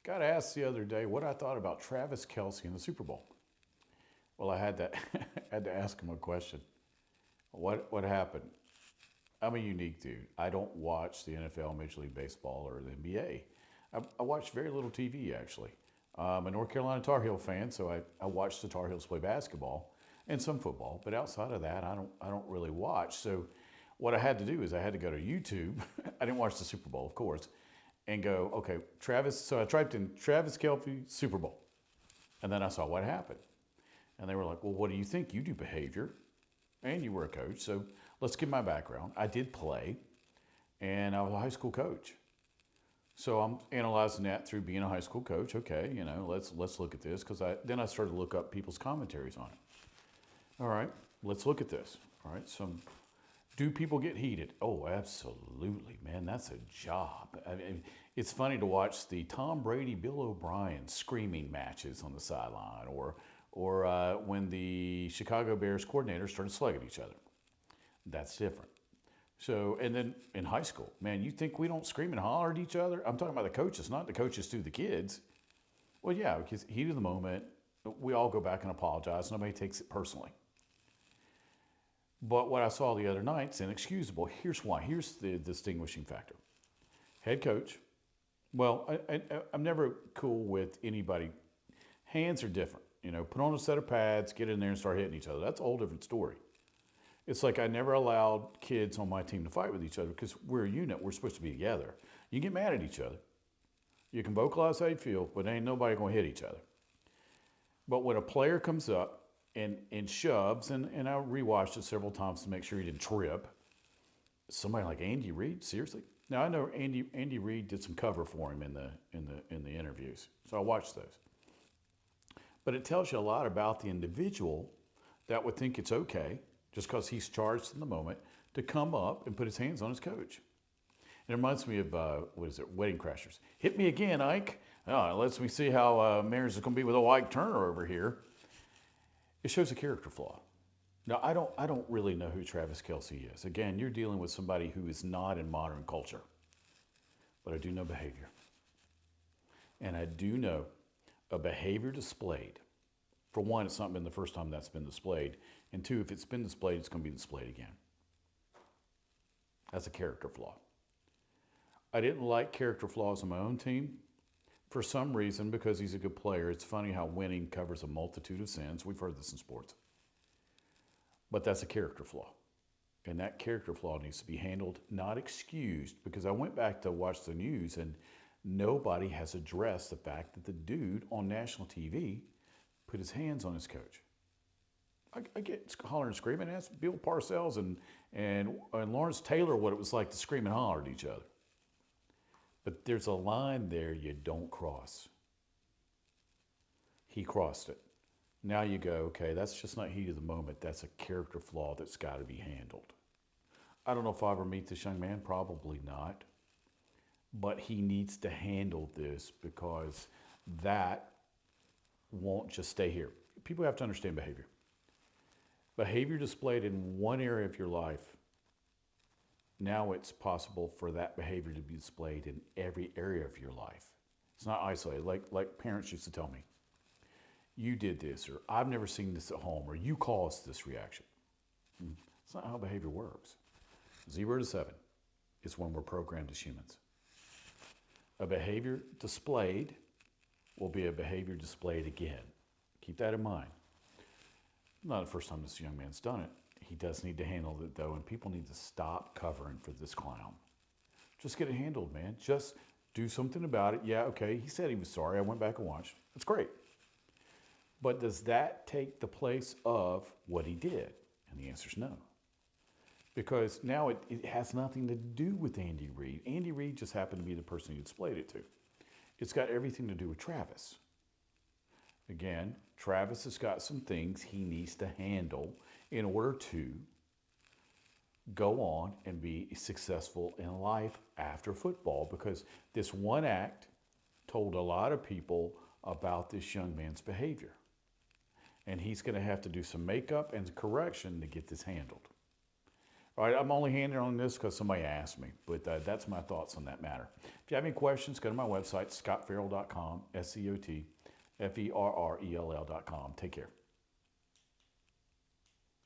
Got asked the other day what I thought about Travis Kelce in the Super Bowl. Well, I had to had to ask him a question. What happened? I'm a unique dude. I don't watch the NFL, Major League Baseball, or the NBA. I watch very little TV actually. I'm a North Carolina Tar Heel fan, so I watch the Tar Heels play basketball and some football. But outside of that, I don't really watch. So what I had to do is I had to go to YouTube. I didn't watch the Super Bowl, of course, and go, okay, Travis. So I typed in Travis Kelce Super Bowl, and then I saw what happened. And they were like, well, what do you think? You do behavior, and you were a coach. So let's give my background. I did play, and I was a high school coach. So I'm analyzing that through being a high school coach. Okay, let's look at this because I started to look up people's commentaries on it. All right, let's look at this. All right, so do people get heated? Oh, absolutely, man. That's a job. I mean, it's funny to watch the Tom Brady, Bill O'Brien screaming matches on the sideline, or when the Chicago Bears coordinators started slugging each other. That's different. So, and then in high school, man, you think we don't scream and holler at each other? I'm talking about the coaches, not the coaches to the kids. Well, yeah, because heat of the moment, we all go back and apologize. Nobody takes it personally. But what I saw the other night's inexcusable. Here's why. Here's the distinguishing factor. Head coach. Well, I'm never cool with anybody. Hands are different. Put on a set of pads, get in there and start hitting each other. That's a whole different story. It's like I never allowed kids on my team to fight with each other because we're a unit. We're supposed to be together. You get mad at each other. You can vocalize how you feel, but ain't nobody going to hit each other. But when a player comes up and shoves, and I rewatched it several times to make sure he didn't trip. Somebody like Andy Reid, seriously? Now I know Andy Reid did some cover for him in the interviews, so I watched those. But it tells you a lot about the individual that would think it's okay, just because he's charged in the moment, to come up and put his hands on his coach. And it reminds me of, what is it, Wedding Crashers. Hit me again, Ike. Oh, it lets me see how marriage is going to be with old Ike Turner over here. It shows a character flaw. Now, I don't really know who Travis Kelce is. Again, you're dealing with somebody who is not in modern culture. But I do know behavior. And I do know a behavior displayed. For one, it's not been the first time that's been displayed. And two, if it's been displayed, it's going to be displayed again. That's a character flaw. I didn't like character flaws on my own team for some reason because he's a good player. It's funny how winning covers a multitude of sins. We've heard this in sports. But that's a character flaw. And that character flaw needs to be handled, not excused, because I went back to watch the news and nobody has addressed the fact that the dude on national TV put his hands on his coach. I get hollering and screaming. Ask Bill Parcells and Lawrence Taylor what it was like to scream and holler at each other. But there's a line there you don't cross. He crossed it. Now you go, okay, that's just not heat of the moment. That's a character flaw that's got to be handled. I don't know if I'll ever meet this young man. Probably not. But he needs to handle this because that won't just stay here. People have to understand behavior. Behavior displayed in one area of your life, now it's possible for that behavior to be displayed in every area of your life. It's not isolated. Like parents used to tell me, you did this, or I've never seen this at home, or you caused this reaction. It's not how behavior works. 0 to 7 is when we're programmed as humans. A behavior displayed will be a behavior displayed again. Keep that in mind. Not the first time this young man's done it. He does need to handle it though, and people need to stop covering for this clown. Just get it handled, man. Just do something about it. Yeah, okay, he said he was sorry. I went back and watched. That's great. But does that take the place of what he did? And the answer is no. Because now it has nothing to do with Andy Reid. Andy Reid just happened to be the person he displayed it to. It's got everything to do with Travis. Again, Travis has got some things he needs to handle in order to go on and be successful in life after football, because this one act told a lot of people about this young man's behavior. And he's going to have to do some makeup and correction to get this handled. All right, I'm only handling this because somebody asked me, but that's my thoughts on that matter. If you have any questions, go to my website, scotferrell.com, ScotFerrell.com. Take care.